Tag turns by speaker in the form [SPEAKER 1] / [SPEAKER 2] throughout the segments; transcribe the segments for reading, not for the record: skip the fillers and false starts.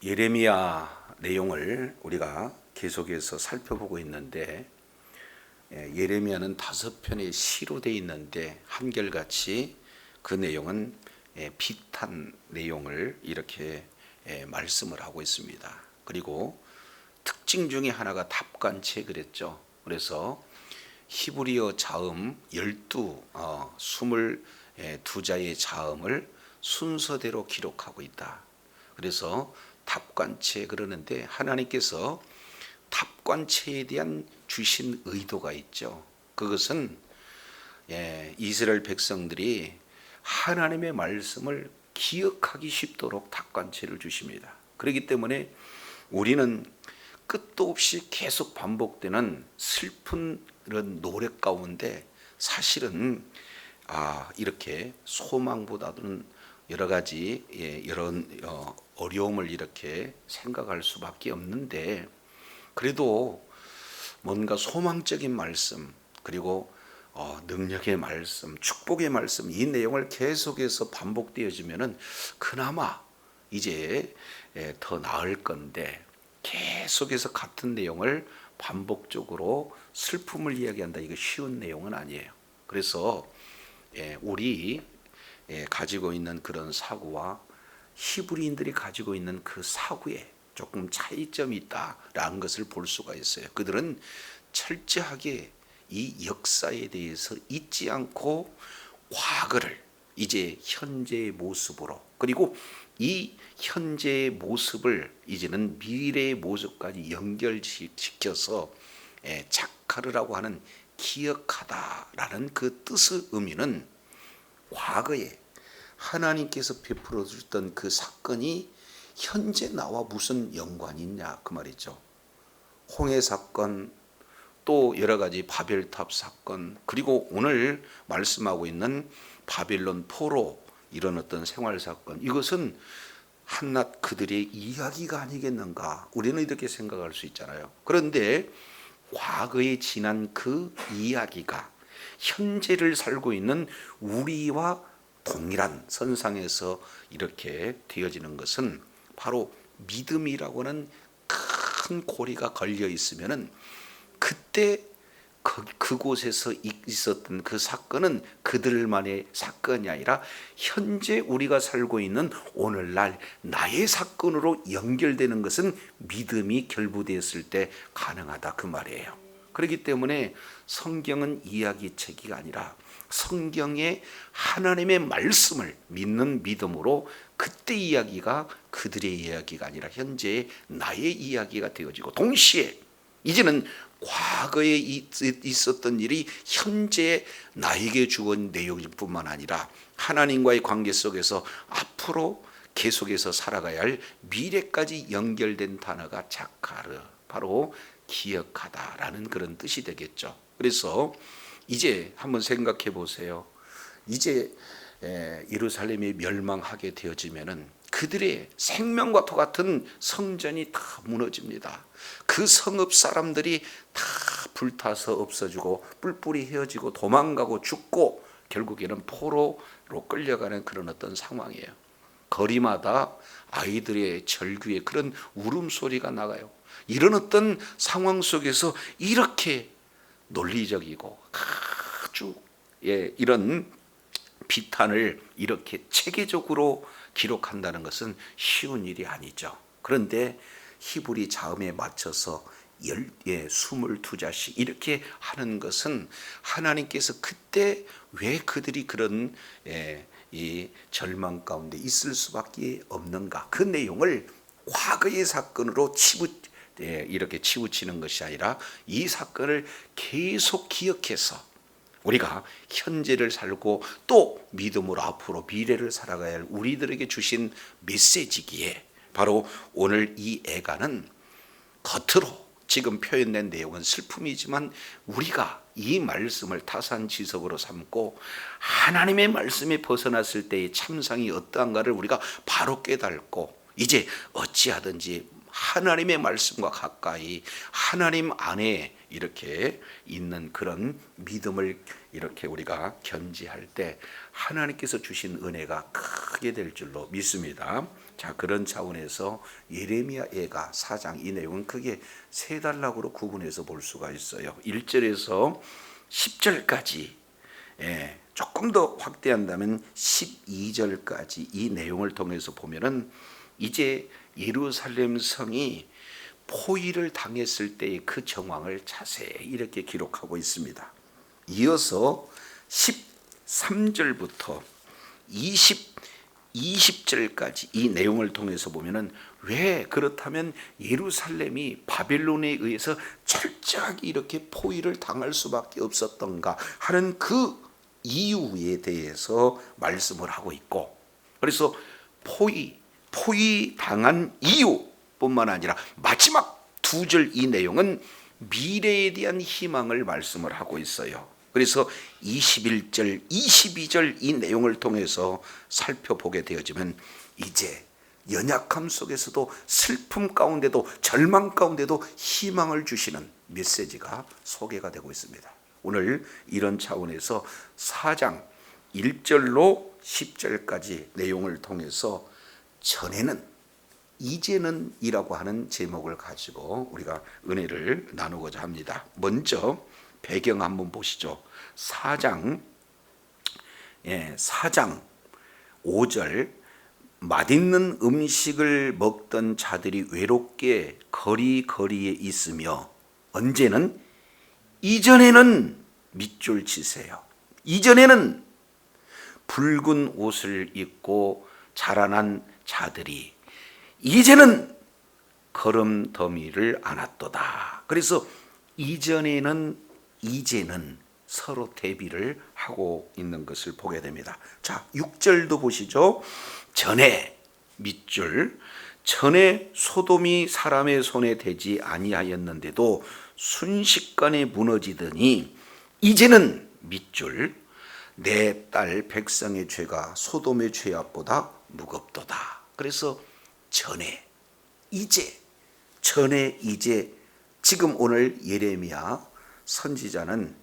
[SPEAKER 1] 예레미야 내용을 우리가 계속해서 살펴보고 있는데, 예레미야는 5편의 시로 되어 있는데 한결같이 그 내용은 비탄 내용을 이렇게 말씀을 하고 있습니다. 그리고 특징 중에 하나가 답관체 그랬죠. 그래서 히브리어 자음 22자의 자음을 순서대로 기록하고 있다. 그래서 답관체 그러는데, 하나님께서 답관체에 대한 주신 의도가 있죠. 그것은 이스라엘 백성들이 하나님의 말씀을 기억하기 쉽도록 답관체를 주십니다. 그렇기 때문에 우리는 끝도 없이 계속 반복되는 슬픈 이런 노래 가운데 사실은 이렇게 소망보다는 여러 가지 이런 어려움을 이렇게 생각할 수밖에 없는데, 그래도 뭔가 소망적인 말씀, 그리고 능력의 말씀, 축복의 말씀, 이 내용을 계속해서 반복되어지면은 그나마 이제 더 나을 건데, 계속해서 같은 내용을 반복적으로 슬픔을 이야기한다, 이거 쉬운 내용은 아니에요. 그래서 우리 가지고 있는 그런 사고와 히브리인들이 가지고 있는 그 사고에 조금 차이점이 있다라는 것을 볼 수가 있어요. 그들은 철저하게 이 역사에 대해서 잊지 않고 과거를 이제 현재의 모습으로, 그리고 이 현재의 모습을 이제는 미래의 모습까지 연결시켜서 자카르라고 하는 기억하다라는 그 뜻의 의미는, 과거에 하나님께서 베풀어 주셨던 그 사건이 현재 나와 무슨 연관이 있냐 그 말이죠. 홍해 사건, 또 여러 가지 바벨탑 사건, 그리고 오늘 말씀하고 있는 바빌론 포로, 이런 어떤 생활 사건, 이것은 한낱 그들의 이야기가 아니겠는가, 우리는 이렇게 생각할 수 있잖아요. 그런데 과거에 지난 그 이야기가 현재를 살고 있는 우리와 동일한 선상에서 이렇게 되어지는 것은 바로 믿음이라고 하는 큰 고리가 걸려 있으면은, 그때 그곳에서 있었던 그 사건은 그들만의 사건이 아니라 현재 우리가 살고 있는 오늘날 나의 사건으로 연결되는 것은 믿음이 결부되었을 때 가능하다 그 말이에요. 그렇기 때문에 성경은 이야기책이 아니라 성경의 하나님의 말씀을 믿는 믿음으로 그때 이야기가 그들의 이야기가 아니라 현재의 나의 이야기가 되어지고, 동시에 이제는 과거에 있었던 일이 현재 나에게 주어진 내용일 뿐만 아니라 하나님과의 관계 속에서 앞으로 계속해서 살아가야 할 미래까지 연결된 단어가 자카르, 바로 기억하다라는 그런 뜻이 되겠죠. 그래서 이제 한번 생각해 보세요. 이제 예루살렘이 멸망하게 되어지면은 그들의 생명과 똑같은 성전이 다 무너집니다. 그 성읍 사람들이 다 불타서 없어지고 뿔뿔이 헤어지고 도망가고 죽고 결국에는 포로로 끌려가는 그런 어떤 상황이에요. 거리마다 아이들의 절규의 그런 울음소리가 나가요. 이런 어떤 상황 속에서 이렇게 논리적이고 아주 이런 비탄을 이렇게 체계적으로 기록한다는 것은 쉬운 일이 아니죠. 그런데 히브리 자음에 맞춰서 22자씩 이렇게 하는 것은 하나님께서 그때 왜 그들이 그런 이 절망 가운데 있을 수밖에 없는가, 그 내용을 과거의 사건으로 이렇게 치우치는 것이 아니라 이 사건을 계속 기억해서 우리가 현재를 살고 또 믿음으로 앞으로 미래를 살아가야 할 우리들에게 주신 메시지기에, 바로 오늘 이 애가는 겉으로 지금 표현된 내용은 슬픔이지만 우리가 이 말씀을 타산지석으로 삼고 하나님의 말씀에 벗어났을 때의 참상이 어떠한가를 우리가 바로 깨닫고 이제 어찌하든지 하나님의 말씀과 가까이 하나님 안에 이렇게 있는 그런 믿음을 이렇게 우리가 견지할 때 하나님께서 주신 은혜가 크게 될 줄로 믿습니다. 자, 그런 차원에서 예레미야 예가 4장 이 내용은 크게 세 단락으로 구분해서 볼 수가 있어요. 1절에서 10절까지 조금 더 확대한다면 12절까지 이 내용을 통해서 보면은 이제 예루살렘 성이 포위를 당했을 때의 그 정황을 자세히 이렇게 기록하고 있습니다. 이어서 13절부터 20절까지 이 내용을 통해서 보면은 왜 그렇다면 예루살렘이 바벨론에 의해서 철저하게 이렇게 포위를 당할 수밖에 없었던가 하는 그 이유에 대해서 말씀을 하고 있고, 그래서 포위 당한 이유뿐만 아니라 마지막 2절 이 내용은 미래에 대한 희망을 말씀을 하고 있어요. 그래서 21절, 22절 이 내용을 통해서 살펴보게 되어지면 이제 연약함 속에서도 슬픔 가운데도 절망 가운데도 희망을 주시는 메시지가 소개가 되고 있습니다. 오늘 이런 차원에서 4장 1절로 10절까지 내용을 통해서 전에는 이제는 이라고 하는 제목을 가지고 우리가 은혜를 나누고자 합니다. 먼저 배경 한번 보시죠. 4장 5절 맛있는 음식을 먹던 자들이 외롭게 거리에 있으며 언제는 이전에는 밑줄 치세요. 이전에는 붉은 옷을 입고 자라난 자들이 이제는 거름더미를 안았도다. 그래서 이전에는 이제는 서로 대비를 하고 있는 것을 보게 됩니다. 자, 6절도 보시죠. 전에 밑줄 전에 소돔이 사람의 손에 대지 아니하였는데도 순식간에 무너지더니 이제는 밑줄 내 딸 백성의 죄가 소돔의 죄악보다 무겁도다. 그래서 전에 이제 지금 오늘 예레미야 선지자는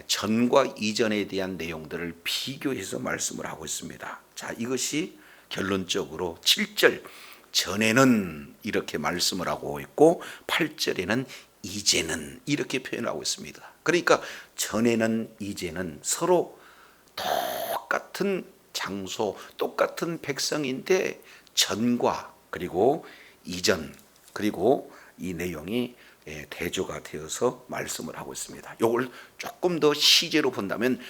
[SPEAKER 1] 전과 이전에 대한 내용들을 비교해서 말씀을 하고 있습니다. 자, 이것이 결론적으로 7절 전에는 이렇게 말씀을 하고 있고 8절에는 이제는 이렇게 표현하고 있습니다. 그러니까 전에는 이제는 서로 똑같은 장소, 똑같은 백성인데 전과 그리고 이전 그리고 이 내용이 대조가 되어서 말씀을 하고 있습니다. 이걸 조금 더 시제로 본다면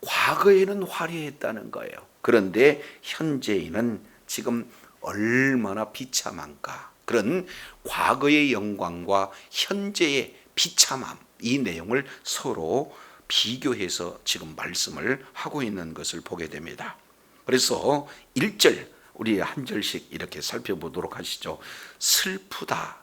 [SPEAKER 1] 과거에는 화려했다는 거예요. 그런데 현재에는 지금 얼마나 비참한가. 그런 과거의 영광과 현재의 비참함 이 내용을 서로 비교해서 지금 말씀을 하고 있는 것을 보게 됩니다. 그래서 1절 우리 한 절씩 이렇게 살펴보도록 하시죠. 슬프다.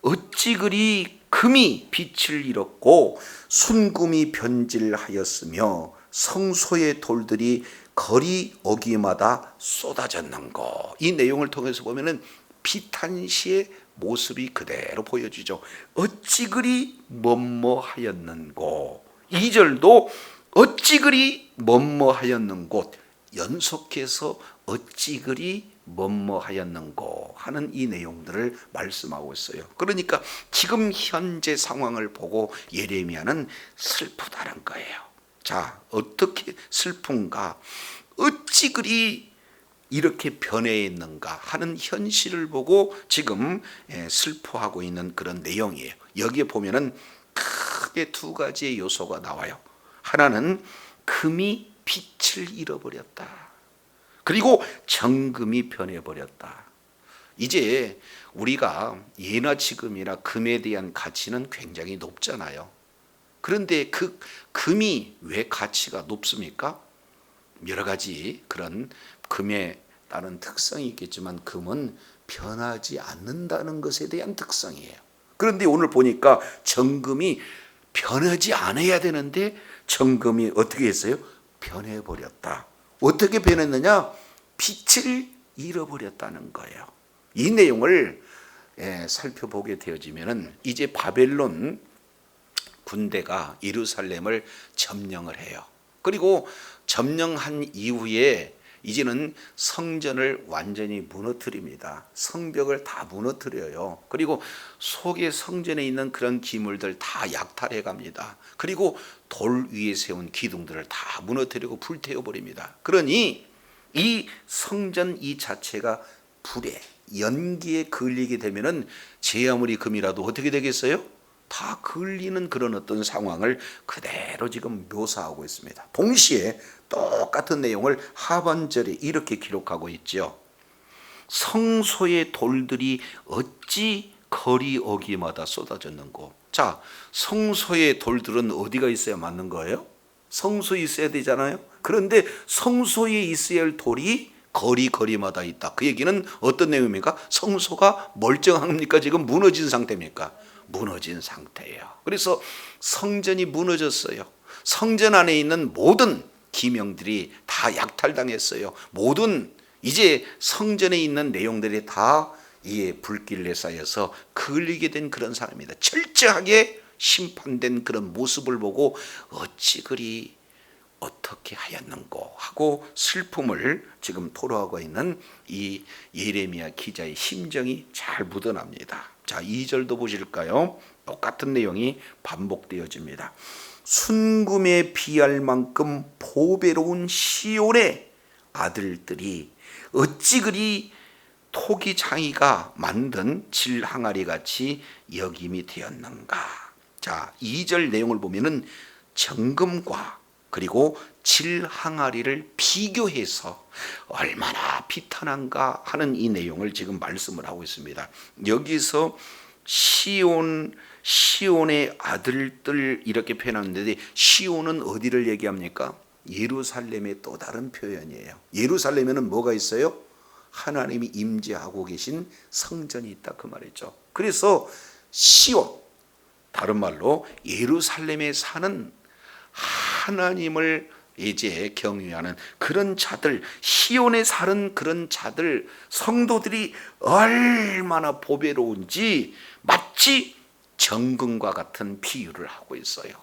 [SPEAKER 1] 어찌 그리 금이 빛을 잃었고 순금이 변질하였으며 성소의 돌들이 거리 어귀마다 쏟아졌는고. 이 내용을 통해서 보면은 비탄시의 모습이 그대로 보여지죠. 어찌 그리 뭐뭐하였는고. 2절도 어찌 그리 뭐뭐하였는고. 연속해서 어찌 그리 뭐뭐하였는고 하는 이 내용들을 말씀하고 있어요. 그러니까 지금 현재 상황을 보고 예레미야는 슬프다는 거예요. 자, 어떻게 슬픈가? 어찌 그리 이렇게 변해 있는가 하는 현실을 보고 지금 슬퍼하고 있는 그런 내용이에요. 여기에 보면은 크게 두 가지의 요소가 나와요. 하나는 금이 빛을 잃어버렸다. 그리고 정금이 변해버렸다. 이제 우리가 예나 지금이나 금에 대한 가치는 굉장히 높잖아요. 그런데 그 금이 왜 가치가 높습니까? 여러 가지 그런 금에 따른 특성이 있겠지만 금은 변하지 않는다는 것에 대한 특성이에요. 그런데 오늘 보니까 정금이 변하지 않아야 되는데 정금이 어떻게 했어요? 변해버렸다. 어떻게 변했느냐? 빛을 잃어버렸다는 거예요. 이 내용을 살펴보게 되어지면은 이제 바벨론 군대가 예루살렘을 점령을 해요. 그리고 점령한 이후에 이제는 성전을 완전히 무너뜨립니다. 성벽을 다 무너뜨려요. 그리고 속에 성전에 있는 그런 기물들 다 약탈해 갑니다. 그리고 돌 위에 세운 기둥들을 다 무너뜨리고 불태워 버립니다. 그러니 이 성전 이 자체가 불에 연기에 걸리게 되면은 제 아무리 금이라도 어떻게 되겠어요? 다 걸리는 그런 어떤 상황을 그대로 지금 묘사하고 있습니다. 동시에 똑같은 내용을 하반절에 이렇게 기록하고 있죠. 성소의 돌들이 어찌 거리 어기마다 쏟아졌는고. 자, 성소의 돌들은 어디가 있어야 맞는 거예요? 성소에 있어야 되잖아요. 그런데 성소에 있어야 할 돌이 거리마다 있다. 그 얘기는 어떤 내용입니까? 성소가 멀쩡합니까? 지금 무너진 상태입니까? 무너진 상태예요. 그래서 성전이 무너졌어요. 성전 안에 있는 모든 기명들이 다 약탈당했어요. 모든 이제 성전에 있는 내용들이 다 이에 불길에 쌓여서 걸리게 된 그런 사람입니다. 철저하게 심판된 그런 모습을 보고 어찌 그리 어떻게 하였는고 하고 슬픔을 지금 토로하고 있는 이 예레미야 기자의 심정이 잘 묻어납니다. 자, 2절도 보실까요? 똑같은 내용이 반복되어집니다. 순금에 비할 만큼 보배로운 시온의 아들들이 어찌 그리 토기장이가 만든 질항아리 같이 여김이 되었는가. 자, 2절 내용을 보면은 정금과 그리고 질항아리를 비교해서 얼마나 비탄한가 하는 이 내용을 지금 말씀을 하고 있습니다. 여기서 시온의 아들들 이렇게 표현하는데 시온은 어디를 얘기합니까? 예루살렘의 또 다른 표현이에요. 예루살렘에는 뭐가 있어요? 하나님이 임재하고 계신 성전이 있다 그 말이죠. 그래서 시온, 다른 말로 예루살렘에 사는 하나님을 이제 경유하는 그런 자들, 시온에 사는 그런 자들, 성도들이 얼마나 보배로운지 마치 정금과 같은 비유를 하고 있어요.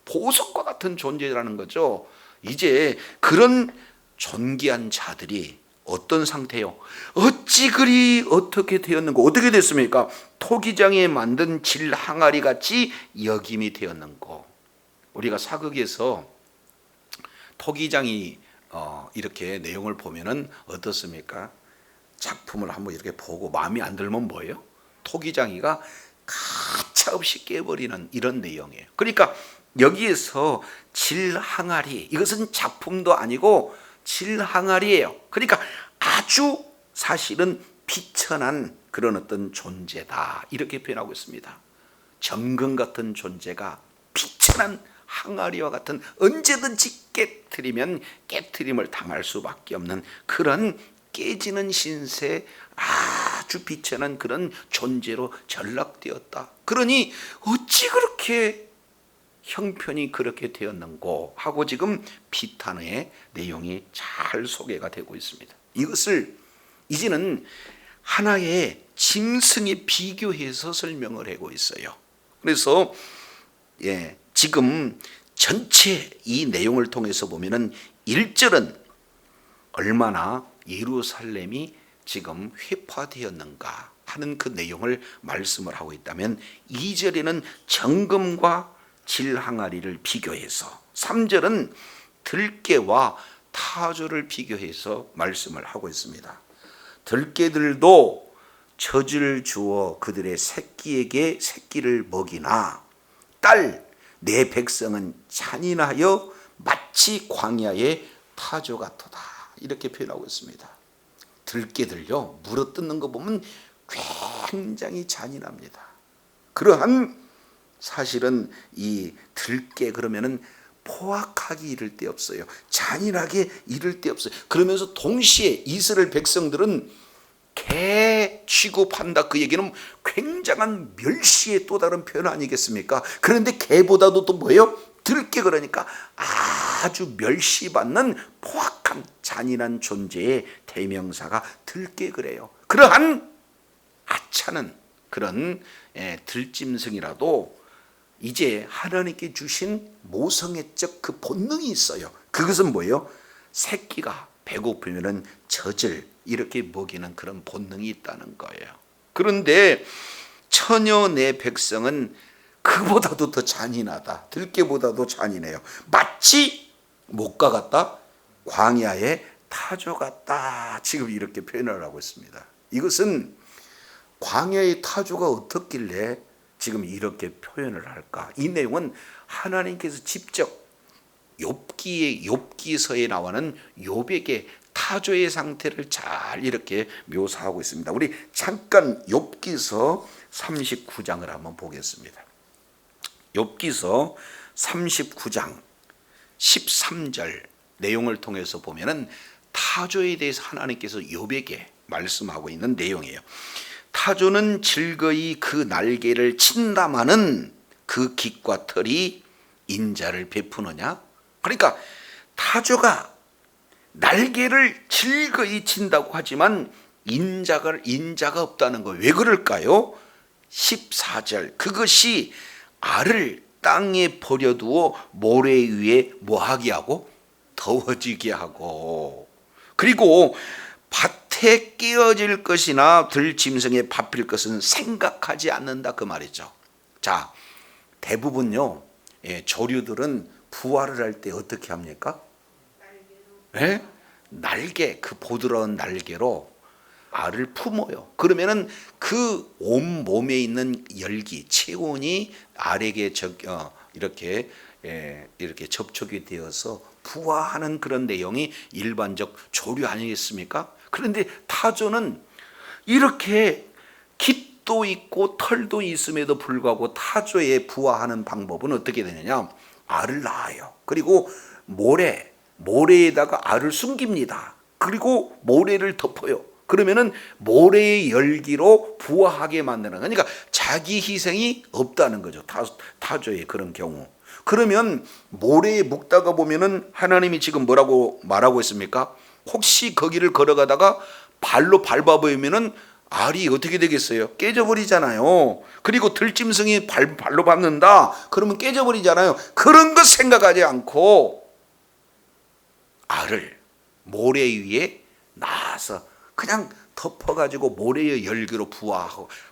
[SPEAKER 1] 보석과 같은 존재라는 거죠. 이제 그런 존귀한 자들이 어떤 상태요? 어찌 그리 어떻게 되었는고, 어떻게 됐습니까? 토기장에 만든 질항아리 같이 여김이 되었는고. 우리가 사극에서 토기장이 이렇게 내용을 보면은 어떻습니까? 작품을 한번 이렇게 보고 마음에 안 들면 뭐예요? 토기장이가 가차없이 깨버리는 이런 내용이에요. 그러니까 여기에서 질항아리, 이것은 작품도 아니고 질항아리예요. 그러니까 아주 사실은 비천한 그런 어떤 존재다 이렇게 표현하고 있습니다. 정금 같은 존재가 비천한 항아리와 같은 언제든지 깨트리면 깨트림을 당할 수밖에 없는 그런 깨지는 신세 아주 비천한 그런 존재로 전락되었다. 그러니 어찌 그렇게 형편이 그렇게 되었는고 하고 지금 비탄의 내용이 잘 소개가 되고 있습니다. 이것을 이제는 하나의 짐승에 비교해서 설명을 하고 있어요. 그래서 지금 전체 이 내용을 통해서 보면은 1절은 얼마나 예루살렘이 지금 회파되었는가 하는 그 내용을 말씀을 하고 있다면 2절에는 정금과 질항아리를 비교해서 3절은 들깨와 타조를 비교해서 말씀을 하고 있습니다. 들깨들도 젖을 주어 그들의 새끼에게 새끼를 먹이나 딸 내 백성은 잔인하여 마치 광야의 타조 같도다 이렇게 표현하고 있습니다. 들깨들요 물어뜯는 거 보면 굉장히 잔인합니다. 그러한 사실은 이 들깨 그러면은 포악하기 이를 데 없어요. 잔인하게 이를 데 없어요. 그러면서 동시에 이스라엘 백성들은 개 취급한다. 그 얘기는 굉장한 멸시의 또 다른 표현 아니겠습니까? 그런데 개보다도 또 뭐예요? 들깨 그러니까 아주 멸시받는 포악한 잔인한 존재의 대명사가 들깨 그래요. 그러한 아주 차는 그런 들짐승이라도 이제 하나님께 주신 모성애적 그 본능이 있어요. 그것은 뭐예요? 새끼가 배고프면은 젖을 이렇게 먹이는 그런 본능이 있다는 거예요. 그런데 처녀 내 백성은 그보다도 더 잔인하다. 들깨보다도 잔인해요. 마치 목과 같다, 광야의 타조 같다. 지금 이렇게 표현을 하고 있습니다. 이것은 광야의 타조가 어떻길래 지금 이렇게 표현을 할까? 이 내용은 하나님께서 직접 욥기서에 나오는 욥에게 타조의 상태를 잘 이렇게 묘사하고 있습니다. 우리 잠깐 욥기서 39장을 한번 보겠습니다. 욥기서 39장 13절 내용을 통해서 보면은 타조에 대해서 하나님께서 욥에게 말씀하고 있는 내용이에요. 타조는 즐거이 그 날개를 친다마는 그 깃과 털이 인자를 베푸느냐? 그러니까 타조가 날개를 즐거이 친다고 하지만 인자가 없다는 거예요. 왜 그럴까요? 14절 그것이 알을 땅에 버려두어 모래 위에 뭐하게 하고 더워지게 하고, 그리고 밭에 깨어질 것이나 들짐승에 밟힐 것은 생각하지 않는다 그 말이죠. 자, 대부분요 조류들은 부화를 할 때 어떻게 합니까? 날개, 그 부드러운 날개로 알을 품어요. 그러면은 그 온 몸에 있는 열기, 체온이 알에게 이렇게 접촉이 되어서 부화하는 그런 내용이 일반적 조류 아니겠습니까? 그런데 타조는 이렇게 깃도 있고 털도 있음에도 불구하고 타조의 부화하는 방법은 어떻게 되느냐? 알을 낳아요. 그리고 모래에다가 알을 숨깁니다. 그리고 모래를 덮어요. 그러면은 모래의 열기로 부화하게 만드는, 그러니까 자기 희생이 없다는 거죠. 타조의 그런 경우. 그러면 모래에 묵다가 보면은 하나님이 지금 뭐라고 말하고 있습니까? 혹시 거기를 걸어가다가 발로 밟아보면은 알이 어떻게 되겠어요? 깨져버리잖아요. 그리고 들짐승이 발로 밟는다 그러면 깨져버리잖아요. 그런 거 생각하지 않고 알을 모래 위에 놔서 그냥 덮어가지고 모래의 열기로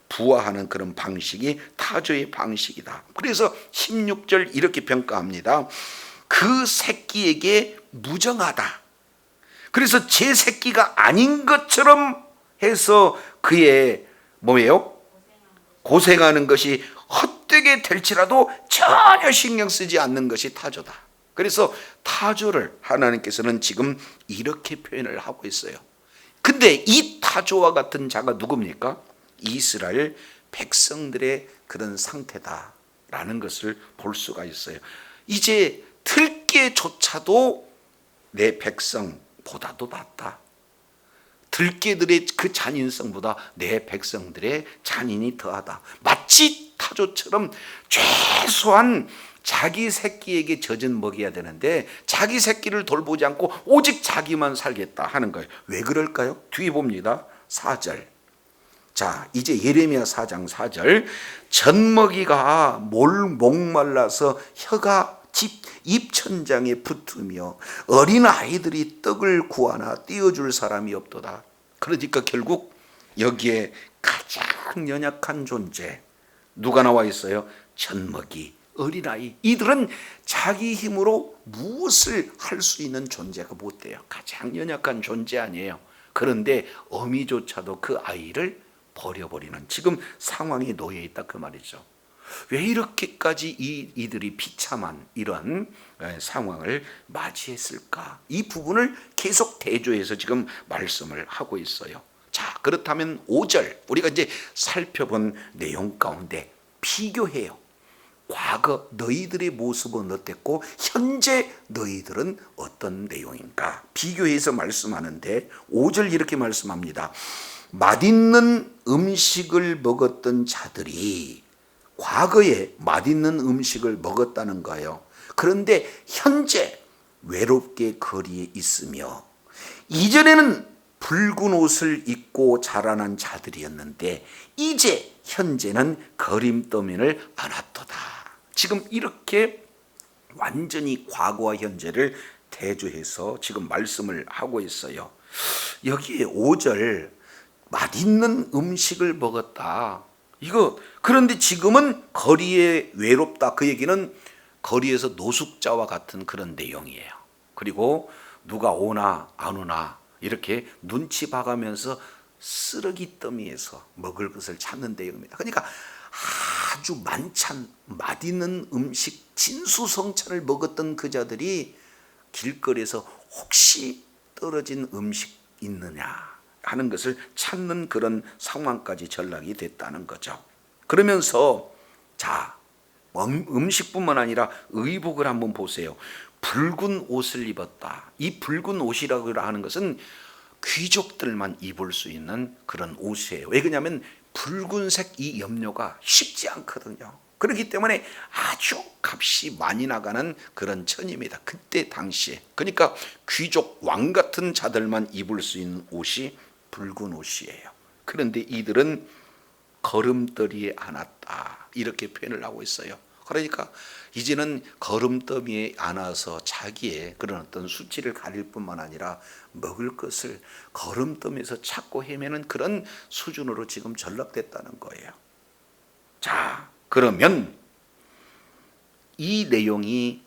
[SPEAKER 1] 부화하는 그런 방식이 타조의 방식이다. 그래서 16절 이렇게 평가합니다. 그 새끼에게 무정하다. 그래서 제 새끼가 아닌 것처럼 해서 그의 뭐예요? 고생하는 것이 헛되게 될지라도 전혀 신경 쓰지 않는 것이 타조다. 그래서 타조를 하나님께서는 지금 이렇게 표현을 하고 있어요. 근데 이 타조와 같은 자가 누굽니까? 이스라엘 백성들의 그런 상태다라는 것을 볼 수가 있어요. 이제 들깨조차도 내 백성보다도 낫다. 들깨들의 그 잔인성보다 내 백성들의 잔인이 더하다. 마치 타조처럼 최소한 자기 새끼에게 젖은 먹여야 되는데 자기 새끼를 돌보지 않고 오직 자기만 살겠다 하는 거예요. 왜 그럴까요? 뒤에 봅니다. 4절. 자, 이제 예레미야 4장 4절. 젖먹이가 목말라서 혀가 입천장에 붙으며 어린 아이들이 떡을 구하나 띄워줄 사람이 없도다. 그러니까 결국 여기에 가장 연약한 존재 누가 나와 있어요? 젖먹이, 어린아이. 이들은 자기 힘으로 무엇을 할 수 있는 존재가 못 돼요. 가장 연약한 존재 아니에요. 그런데 어미조차도 그 아이를 버려버리는 지금 상황에 놓여 있다 그 말이죠. 왜 이렇게까지 이들이 비참한 이런 상황을 맞이했을까? 이 부분을 계속 대조해서 지금 말씀을 하고 있어요. 자, 그렇다면 5절 우리가 이제 살펴본 내용 가운데 비교해요. 과거 너희들의 모습은 어땠고 현재 너희들은 어떤 내용인가? 비교해서 말씀하는데 5절 이렇게 말씀합니다. 맛있는 음식을 먹었던 자들이 과거에 맛있는 음식을 먹었다는 거예요. 그런데 현재 외롭게 거리에 있으며 이전에는 붉은 옷을 입고 자라난 자들이었는데 이제 현재는 거림더미를 안았도다. 지금 이렇게 완전히 과거와 현재를 대조해서 지금 말씀을 하고 있어요. 여기에 5절 맛있는 음식을 먹었다. 이거 그런데 지금은 거리에 외롭다. 그 얘기는 거리에서 노숙자와 같은 그런 내용이에요. 그리고 누가 오나 안 오나 이렇게 눈치 봐가면서 쓰레기 더미에서 먹을 것을 찾는 내용입니다. 그러니까 아주 만찬 맛있는 음식 진수성찬을 먹었던 그 자들이 길거리에서 혹시 떨어진 음식 있느냐 하는 것을 찾는 그런 상황까지 전락이 됐다는 거죠. 그러면서 자, 음식뿐만 아니라 의복을 한번 보세요. 붉은 옷을 입었다. 이 붉은 옷이라고 하는 것은 귀족들만 입을 수 있는 그런 옷이에요. 왜 그러냐면 붉은색 이 염료가 쉽지 않거든요. 그렇기 때문에 아주 값이 많이 나가는 그런 천입니다. 그때 당시에. 그러니까 귀족 왕 같은 자들만 입을 수 있는 옷이 붉은 옷이에요. 그런데 이들은 거름더미에 안았다. 이렇게 표현을 하고 있어요. 그러니까 이제는 거름더미에 안아서 자기의 그런 어떤 수치를 가릴 뿐만 아니라 먹을 것을 거름더미에서 찾고 헤매는 그런 수준으로 지금 전락됐다는 거예요. 자, 그러면 이 내용이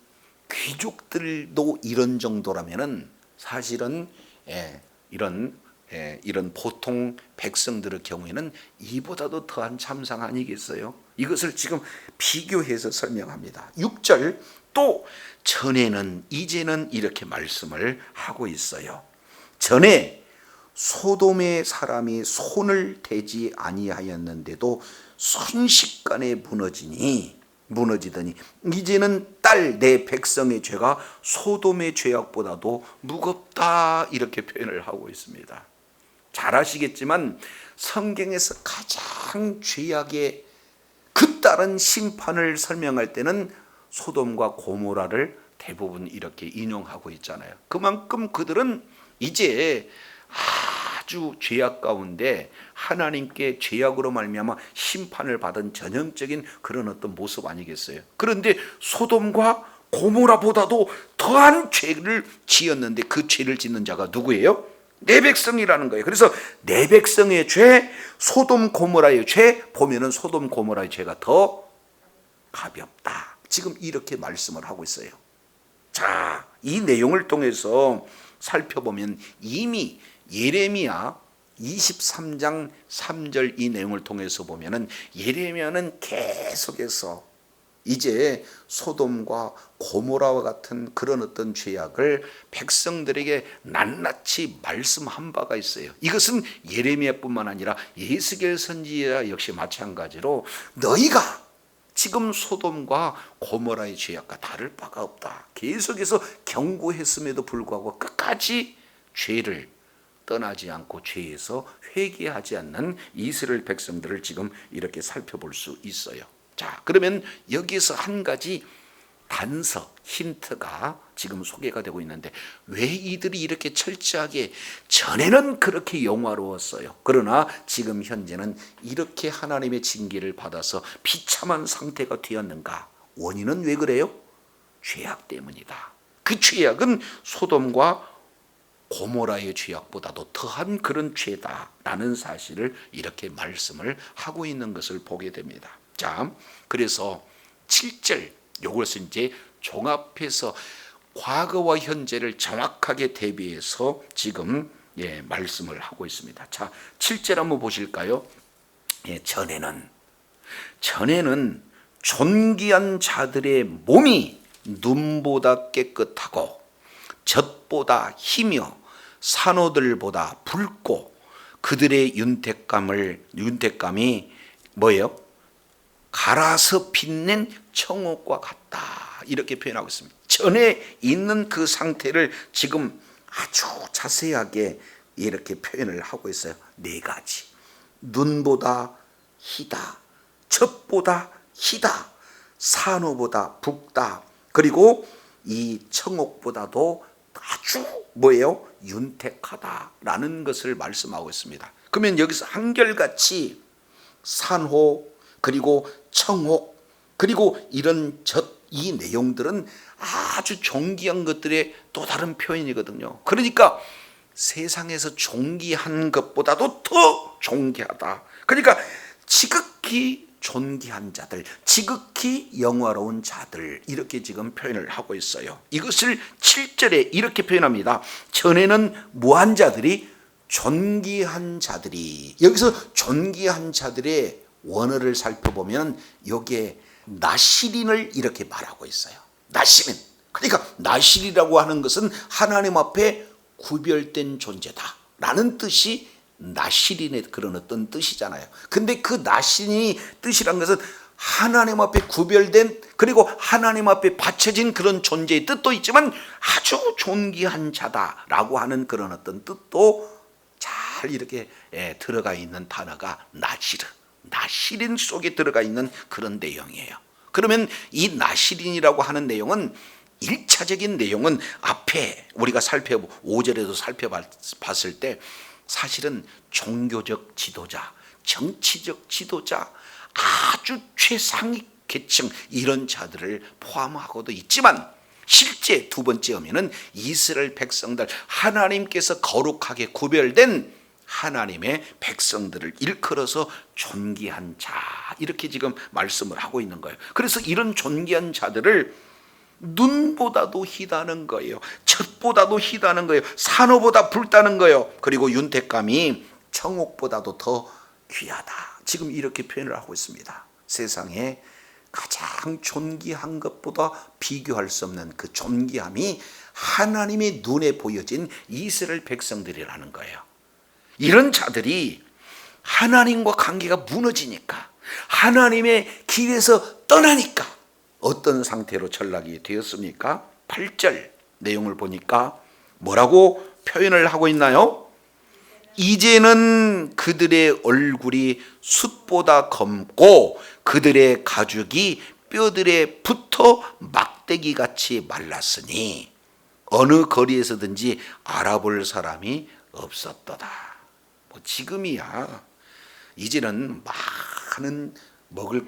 [SPEAKER 1] 귀족들도 이런 정도라면은 사실은 이런 보통 백성들의 경우에는 이보다도 더한 참상 아니겠어요? 이것을 지금 비교해서 설명합니다. 6절 또 전에는 이제는 이렇게 말씀을 하고 있어요. 전에 소돔의 사람이 손을 대지 아니하였는데도 순식간에 무너지더니 이제는 딸 내 백성의 죄가 소돔의 죄악보다도 무겁다 이렇게 표현을 하고 있습니다. 잘 아시겠지만 성경에서 가장 죄악의 그따른 심판을 설명할 때는 소돔과 고모라를 대부분 이렇게 인용하고 있잖아요. 그만큼 그들은 이제 아주 죄악 가운데 하나님께 죄악으로 말미암아 심판을 받은 전형적인 그런 어떤 모습 아니겠어요? 그런데 소돔과 고모라보다도 더한 죄를 지었는데 그 죄를 짓는 자가 누구예요? 내 백성이라는 거예요. 그래서 내 백성의 죄, 소돔 고모라의 죄 보면은 소돔 고모라의 죄가 더 가볍다. 지금 이렇게 말씀을 하고 있어요. 자, 이 내용을 통해서 살펴보면 이미 예레미야 23장 3절 이 내용을 통해서 보면은 예레미야는 계속해서 이제 소돔과 고모라와 같은 그런 어떤 죄악을 백성들에게 낱낱이 말씀한 바가 있어요. 이것은 예레미야뿐만 아니라 예스겔 선지자 역시 마찬가지로 너희가 지금 소돔과 고모라의 죄악과 다를 바가 없다. 계속해서 경고했음에도 불구하고 끝까지 죄를 떠나지 않고 죄에서 회개하지 않는 이스라엘 백성들을 지금 이렇게 살펴볼 수 있어요. 자, 그러면 여기서 한 가지 단서, 힌트가 지금 소개가 되고 있는데 왜 이들이 이렇게 철저하게 전에는 그렇게 영화로웠어요. 그러나 지금 현재는 이렇게 하나님의 징계를 받아서 비참한 상태가 되었는가? 원인은 왜 그래요? 죄악 때문이다. 그 죄악은 소돔과 고모라의 죄악보다도 더한 그런 죄다라는 사실을 이렇게 말씀을 하고 있는 것을 보게 됩니다. 자, 그래서 7절 이것을 이제 종합해서 과거와 현재를 정확하게 대비해서 지금 말씀을 하고 있습니다. 자, 7절 한번 보실까요? 전에는 존귀한 자들의 몸이 눈보다 깨끗하고 젖보다 희며 산호들보다 붉고 그들의 윤택감이 뭐예요? 갈아서 빛낸 청옥과 같다 이렇게 표현하고 있습니다. 전에 있는 그 상태를 지금 아주 자세하게 이렇게 표현을 하고 있어요. 4가지. 눈보다 희다, 젖보다 희다, 산호보다 붉다, 그리고 이 청옥보다도 아주 뭐예요? 윤택하다라는 것을 말씀하고 있습니다. 그러면 여기서 한결같이 산호 그리고 청옥 그리고 이런 이 내용들은 아주 존귀한 것들의 또 다른 표현이거든요. 그러니까 세상에서 존귀한 것보다도 더 존귀하다. 그러니까 지극히 존귀한 자들, 지극히 영화로운 자들, 이렇게 지금 표현을 하고 있어요. 이것을 7절에 이렇게 표현합니다. 전에는 뭐한 자들이? 존귀한 자들이. 여기서 존귀한 자들의 원어를 살펴보면 여기에 나시린을 이렇게 말하고 있어요. 나시린. 그러니까 나실이라고 하는 것은 하나님 앞에 구별된 존재다 라는 뜻이 나실인의 그런 어떤 뜻이잖아요. 근데 그 나실인이 뜻이란 것은 하나님 앞에 구별된 그리고 하나님 앞에 바쳐진 그런 존재의 뜻도 있지만 아주 존귀한 자다라고 하는 그런 어떤 뜻도 잘 이렇게 들어가 있는 단어가 나실인 속에 들어가 있는 그런 내용이에요. 그러면 이 나실인이라고 하는 내용은 1차적인 내용은 앞에 우리가 5절에도 살펴봤을 때 사실은 종교적 지도자, 정치적 지도자, 아주 최상위 계층 이런 자들을 포함하고도 있지만 실제 두 번째 의미는 이스라엘 백성들, 하나님께서 거룩하게 구별된 하나님의 백성들을 일컬어서 존귀한 자 이렇게 지금 말씀을 하고 있는 거예요. 그래서 이런 존귀한 자들을 눈보다도 희다는 거예요. 젖보다도 희다는 거예요. 산호보다 붉다는 거예요. 그리고 윤택감이 청옥보다도 더 귀하다. 지금 이렇게 표현을 하고 있습니다. 세상에 가장 존귀한 것보다 비교할 수 없는 그 존귀함이 하나님의 눈에 보여진 이스라엘 백성들이라는 거예요. 이런 자들이 하나님과 관계가 무너지니까 하나님의 길에서 떠나니까 어떤 상태로 전락이 되었습니까? 8절 내용을 보니까 뭐라고 표현을 하고 있나요? 이제는 그들의 얼굴이 숯보다 검고 그들의 가죽이 뼈들에 붙어 막대기같이 말랐으니 어느 거리에서든지 알아볼 사람이 없었도다. 뭐 지금이야 이제는 많은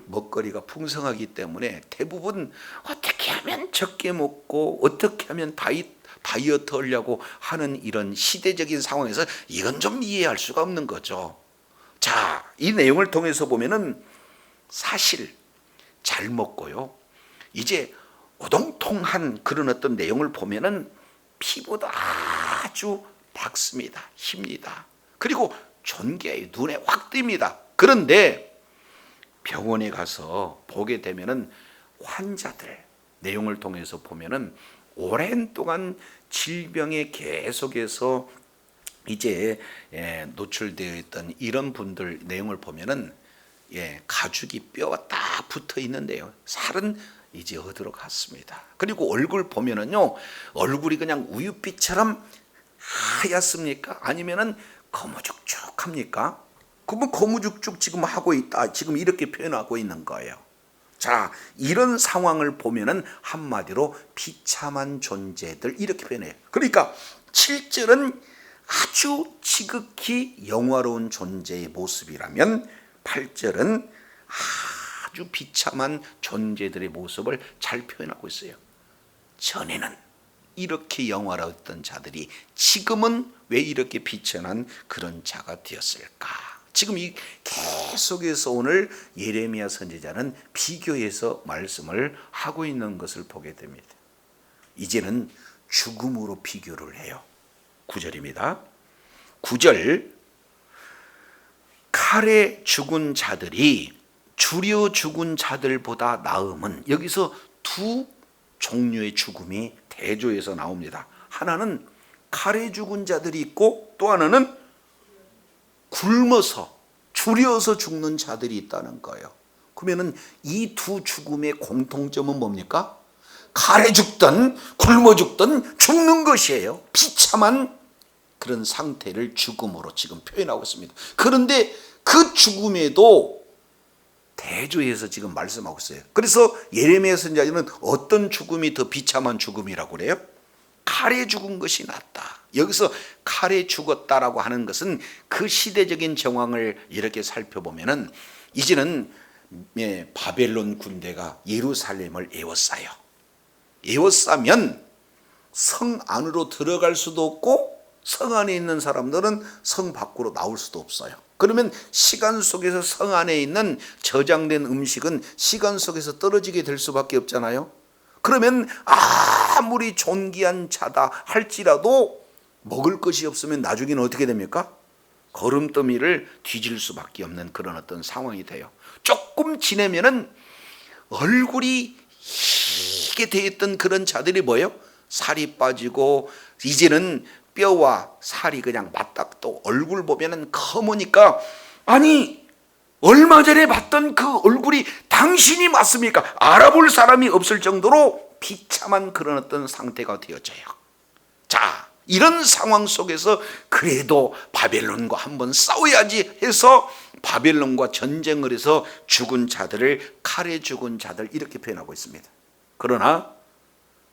[SPEAKER 1] 먹거리가 풍성하기 때문에 대부분 어떻게 하면 적게 먹고 어떻게 하면 다이어트 하려고 하는 이런 시대적인 상황에서 이건 좀 이해할 수가 없는 거죠. 자, 이 내용을 통해서 보면은 사실 잘 먹고요. 이제 오동통한 그런 어떤 내용을 보면은 피부도 아주 밝습니다. 힙니다. 그리고 존귀해요. 눈에 확 띕니다. 그런데 병원에 가서 보게 되면은 환자들 내용을 통해서 보면은 오랜 동안 질병에 계속해서 이제 노출되어 있던 이런 분들 내용을 보면은 가죽이 뼈가 딱 붙어 있는데요. 살은 이제 어디로 갔습니다. 그리고 얼굴 보면은요, 얼굴이 그냥 우유빛처럼 하얗습니까? 아니면은 거무죽죽합니까? 그러면 거무죽죽 지금 하고 있다. 지금 이렇게 표현하고 있는 거예요. 자, 이런 상황을 보면은 한마디로 비참한 존재들 이렇게 표현해요. 그러니까 7절은 아주 지극히 영화로운 존재의 모습이라면 8절은 아주 비참한 존재들의 모습을 잘 표현하고 있어요. 전에는 이렇게 영화로웠던 자들이 지금은 왜 이렇게 비천한 그런 자가 되었을까? 지금 이 계속해서 오늘 예레미야 선지자는 비교해서 말씀을 하고 있는 것을 보게 됩니다. 이제는 죽음으로 비교를 해요. 9절입니다. 9절 칼에 죽은 자들이 주려 죽은 자들보다 나음은, 여기서 두 종류의 죽음이 대조해서 나옵니다. 하나는 칼에 죽은 자들이 있고 또 하나는 굶어서 주려서 죽는 자들이 있다는 거예요. 그러면은 이 두 죽음의 공통점은 뭡니까? 칼에 죽든 굶어 죽든 죽는 것이에요. 비참한 그런 상태를 죽음으로 지금 표현하고 있습니다. 그런데 그 죽음에도 대조해서 지금 말씀하고 있어요. 그래서 예레미야 선지자는 어떤 죽음이 더 비참한 죽음이라고 그래요? 칼에 죽은 것이 낫다. 여기서 칼에 죽었다라고 하는 것은 그 시대적인 정황을 이렇게 살펴보면은 이제는 바벨론 군대가 예루살렘을 에워싸요. 에워싸면 성 안으로 들어갈 수도 없고 성 안에 있는 사람들은 성 밖으로 나올 수도 없어요. 그러면 시간 속에서 성 안에 있는 저장된 음식은 시간 속에서 떨어지게 될 수밖에 없잖아요. 그러면 아무리 존귀한 자다 할지라도 먹을 것이 없으면 나중에는 어떻게 됩니까? 거름더미를 뒤질 수밖에 없는 그런 어떤 상황이 돼요. 조금 지내면은 얼굴이 희게 되어 있던 그런 자들이 뭐예요? 살이 빠지고 이제는 뼈와 살이 그냥 맞닥뜨고 얼굴 보면은 검으니까 아니 얼마 전에 봤던 그 얼굴이 당신이 맞습니까? 알아볼 사람이 없을 정도로 비참한 그런 어떤 상태가 되어져요. 자, 이런 상황 속에서 그래도 바벨론과 한번 싸워야지 해서 바벨론과 전쟁을 해서 죽은 자들을 칼에 죽은 자들 이렇게 표현하고 있습니다. 그러나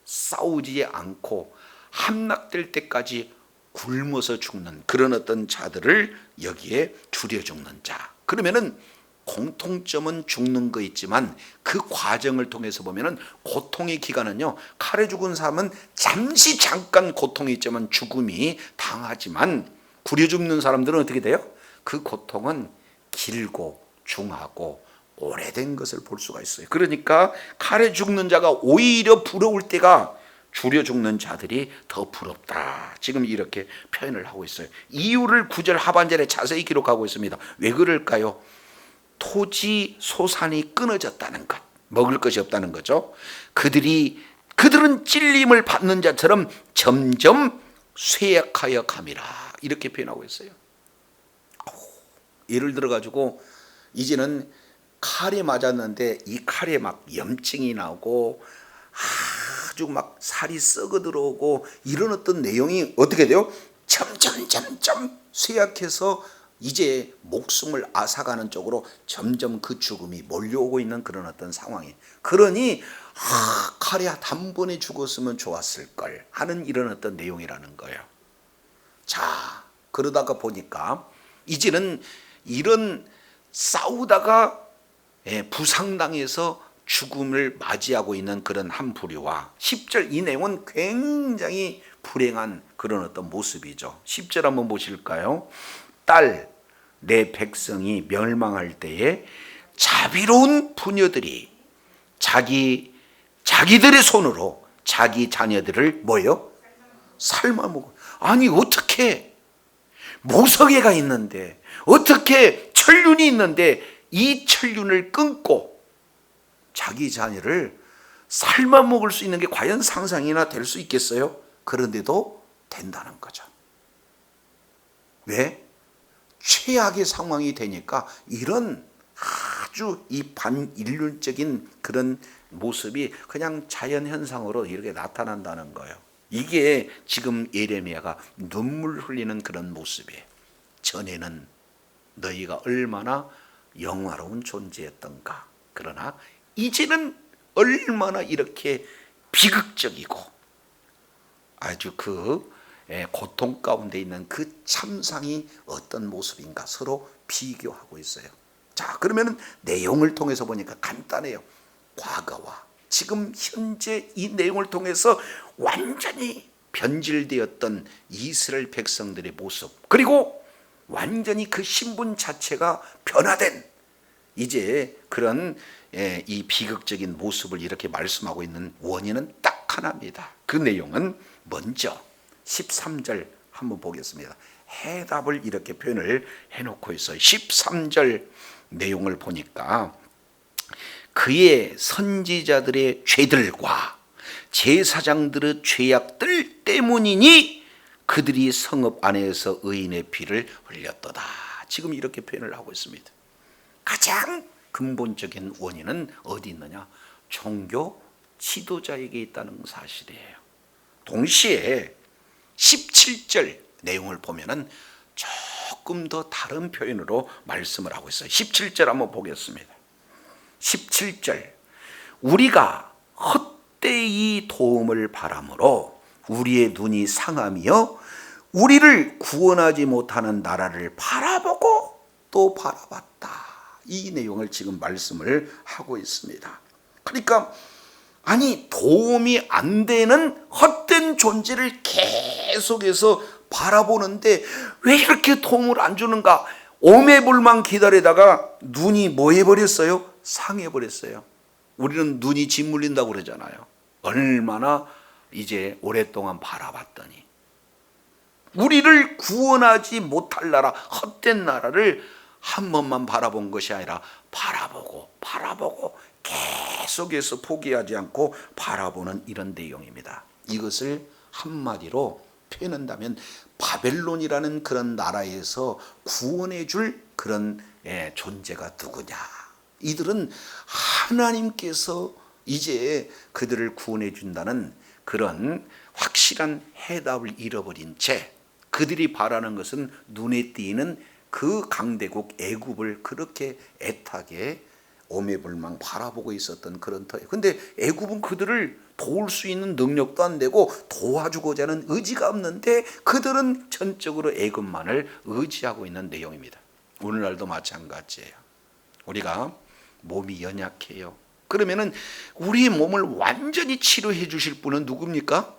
[SPEAKER 1] 싸우지 않고 함락될 때까지 굶어서 죽는 그런 어떤 자들을 여기에 줄여 죽는 자. 그러면은 공통점은 죽는 거 있지만 그 과정을 통해서 보면은 고통의 기간은요, 칼에 죽은 사람은 잠깐 고통이 있지만 죽음이 당하지만 구려 죽는 사람들은 어떻게 돼요? 그 고통은 길고 중하고 오래된 것을 볼 수가 있어요. 그러니까 칼에 죽는 자가 오히려 부러울 때가 줄여 죽는 자들이 더 부럽다. 지금 이렇게 표현을 하고 있어요. 이유를 9절 하반절에 자세히 기록하고 있습니다. 왜 그럴까요? 토지 소산이 끊어졌다는 것, 먹을 것이 없다는 거죠. 그들은 찔림을 받는 자처럼 점점 쇠약하여 감이라 이렇게 표현하고 있어요. 예를 들어 가지고 이제는 칼에 맞았는데 이 칼에 막 염증이 나고 아주 막 살이 썩어 들어오고 이런 어떤 내용이 어떻게 돼요? 점점 쇠약해서 이제 목숨을 앗아가는 쪽으로 점점 그 죽음이 몰려오고 있는 그런 어떤 상황이에요. 그러니 칼에 단번에 죽었으면 좋았을 걸 하는 이런 어떤 내용이라는 거예요. 자, 그러다가 보니까 이제는 이런 싸우다가 부상당해서 죽음을 맞이하고 있는 그런 한 부류와 10절 이 내용은 굉장히 불행한 그런 어떤 모습이죠. 10절 한번 보실까요? 딸 내 백성이 멸망할 때에 자비로운 부녀들이 자기들의 손으로 자기 자녀들을 뭐요? 삶아먹어. 아니 어떻게 모성애가 있는데 어떻게 천륜이 있는데 이 천륜을 끊고 자기 자녀를 삶아 먹을 수 있는 게 과연 상상이나 될 수 있겠어요? 그런데도 된다는 거죠. 왜? 최악의 상황이 되니까 이런 아주 이 반인륜적인 그런 모습이 그냥 자연현상으로 이렇게 나타난다는 거예요. 이게 지금 예레미야가 눈물 흘리는 그런 모습이에요. 전에는 너희가 얼마나 영화로운 존재였던가. 그러나 이제는 얼마나 이렇게 비극적이고 아주 그 고통 가운데 있는 그 참상이 어떤 모습인가 서로 비교하고 있어요. 자, 그러면 내용을 통해서 보니까 간단해요. 과거와 지금 현재 이 내용을 통해서 완전히 변질되었던 이스라엘 백성들의 모습, 그리고 완전히 그 신분 자체가 변화된 이제 그런 이 비극적인 모습을 이렇게 말씀하고 있는 원인은 딱 하나입니다. 그 내용은 먼저 13절 한번 보겠습니다. 해답을 이렇게 표현을 해놓고 있어요. 13절 내용을 보니까 그의 선지자들의 죄들과 제사장들의 죄악들 때문이니 그들이 성읍 안에서 의인의 피를 흘렸도다. 지금 이렇게 표현을 하고 있습니다. 가장 근본적인 원인은 어디 있느냐? 종교 지도자에게 있다는 사실이에요. 동시에 17절 내용을 보면은 조금 더 다른 표현으로 말씀을 하고 있어요. 17절 한번 보겠습니다. 17절 우리가 헛되이 도움을 바람으로 우리의 눈이 상하며 우리를 구원하지 못하는 나라를 바라보고 또 바라봤다. 이 내용을 지금 말씀을 하고 있습니다. 그러니까 아니 도움이 안 되는 헛된 존재를 계속해서 바라보는데 왜 이렇게 도움을 안 주는가? 오매불망 기다리다가 눈이 뭐 해버렸어요? 상해버렸어요. 우리는 눈이 짓물린다고 그러잖아요. 얼마나 이제 오랫동안 바라봤더니 우리를 구원하지 못할 나라, 헛된 나라를 한 번만 바라본 것이 아니라 바라보고 계속해서 포기하지 않고 바라보는 이런 내용입니다. 이것을 한마디로 표현한다면 바벨론이라는 그런 나라에서 구원해 줄 그런 존재가 누구냐. 이들은 하나님께서 이제 그들을 구원해 준다는 그런 확실한 해답을 잃어버린 채 그들이 바라는 것은 눈에 띄는 그 강대국 애굽을 그렇게 애타게 오매불망 바라보고 있었던 그런 터예요. 근데 애굽은 그들을 도울 수 있는 능력도 안 되고 도와주고자 하는 의지가 없는데 그들은 전적으로 애굽만을 의지하고 있는 내용입니다. 오늘날도 마찬가지예요. 우리가 몸이 연약해요. 그러면은 우리 몸을 완전히 치료해 주실 분은 누굽니까?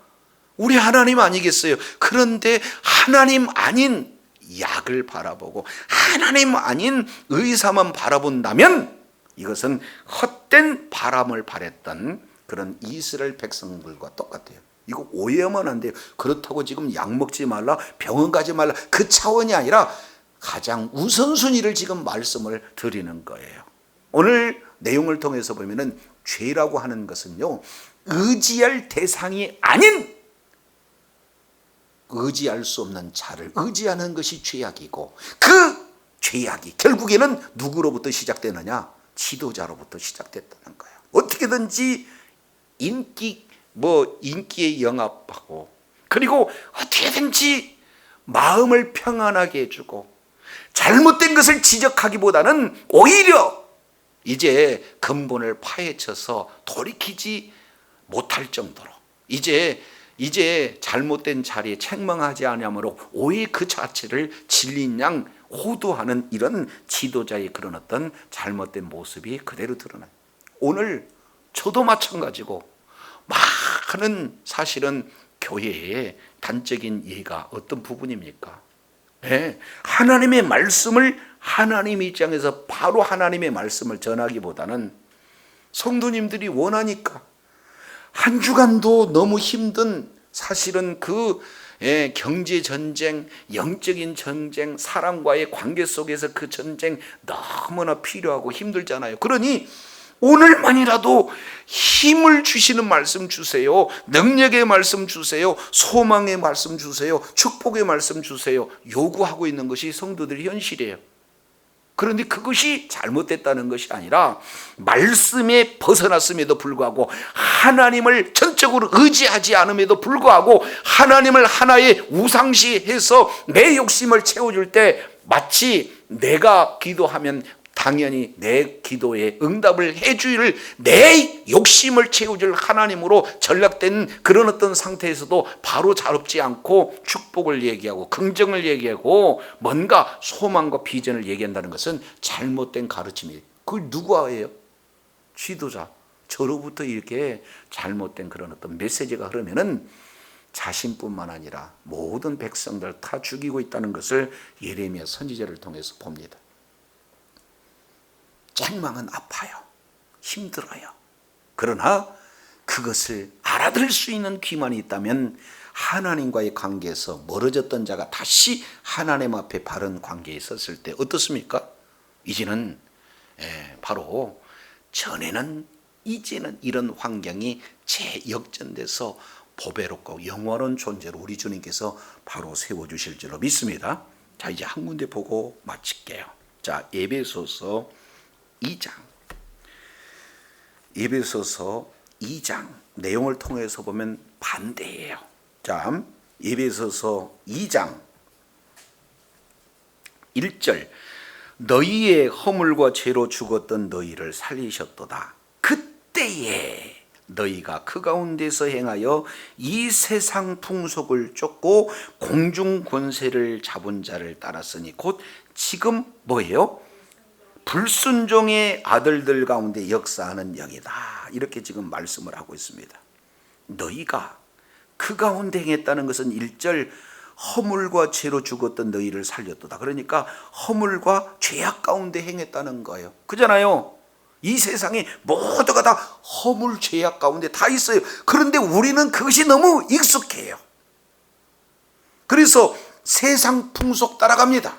[SPEAKER 1] 우리 하나님 아니겠어요? 그런데 하나님 아닌 약을 바라보고 하나님 아닌 의사만 바라본다면 이것은 헛된 바람을 바랬던 그런 이스라엘 백성들과 똑같아요. 이거 오해하면 안 돼요. 그렇다고 지금 약 먹지 말라, 병원 가지 말라, 그 차원이 아니라 가장 우선순위를 지금 말씀을 드리는 거예요. 오늘 내용을 통해서 보면은 죄라고 하는 것은요, 의지할 대상이 아닌 의지할 수 없는 자를 의지하는 것이 죄악이고, 그 죄악이 결국에는 누구로부터 시작되느냐? 지도자로부터 시작됐다는 거예요. 어떻게든지 인기에 영합하고, 그리고 어떻게든지 마음을 평안하게 해주고, 잘못된 것을 지적하기보다는 오히려 이제 근본을 파헤쳐서 돌이키지 못할 정도로 이제 잘못된 자리에 책망하지 아니하므로 오해 그 자체를 진리인 양 호도하는 이런 지도자의 그런 어떤 잘못된 모습이 그대로 드러나요. 오늘 저도 마찬가지고 많은 사실은 교회의 단적인 예가 어떤 부분입니까? 하나님의 말씀을 하나님 입장에서 바로 하나님의 말씀을 전하기보다는 성도님들이 원하니까 한 주간도 너무 힘든 사실은 그 경제 전쟁, 영적인 전쟁, 사람과의 관계 속에서 그 전쟁 너무나 필요하고 힘들잖아요. 그러니 오늘만이라도 힘을 주시는 말씀 주세요. 능력의 말씀 주세요. 소망의 말씀 주세요. 축복의 말씀 주세요. 요구하고 있는 것이 성도들의 현실이에요. 그런데 그것이 잘못됐다는 것이 아니라 말씀에 벗어났음에도 불구하고 하나님을 전적으로 의지하지 않음에도 불구하고 하나님을 하나의 우상시해서 내 욕심을 채워줄 때 마치 내가 기도하면 당연히 내 기도에 응답을 해줄 내 욕심을 채워줄 하나님으로 전락된 그런 어떤 상태에서도 바로 자롭지 않고 축복을 얘기하고 긍정을 얘기하고 뭔가 소망과 비전을 얘기한다는 것은 잘못된 가르침이에요. 그걸 누가 해요? 지도자. 저로부터 이렇게 잘못된 그런 어떤 메시지가 흐르면은 자신뿐만 아니라 모든 백성들 다 죽이고 있다는 것을 예레미야 선지자를 통해서 봅니다. 책망은 아파요. 힘들어요. 그러나 그것을 알아들을 수 있는 귀만이 있다면 하나님과의 관계에서 멀어졌던 자가 다시 하나님 앞에 바른 관계에 있었을 때 어떻습니까? 이제는 바로 이제는 이런 환경이 재역전돼서 보배롭고 영원한 존재로 우리 주님께서 바로 세워주실 줄로 믿습니다. 자, 이제 한 군데 보고 마칠게요. 자, 에베소서 2장. 에베소서 2장 내용을 통해서 보면 반대예요. 자, 에베소서 2장 1절. 너희의 허물과 죄로 죽었던 너희를 살리셨도다. 그때에 너희가 그 가운데서 행하여 이 세상 풍속을 쫓고 공중 권세를 잡은 자를 따랐으니 곧 지금 뭐예요? 불순종의 아들들 가운데 역사하는 영이다. 이렇게 지금 말씀을 하고 있습니다. 너희가 그 가운데 행했다는 것은 1절 허물과 죄로 죽었던 너희를 살렸도다. 그러니까 허물과 죄악 가운데 행했다는 거예요. 그잖아요. 이 세상에 모두가 다 허물 죄악 가운데 다 있어요. 그런데 우리는 그것이 너무 익숙해요. 그래서 세상 풍속 따라갑니다.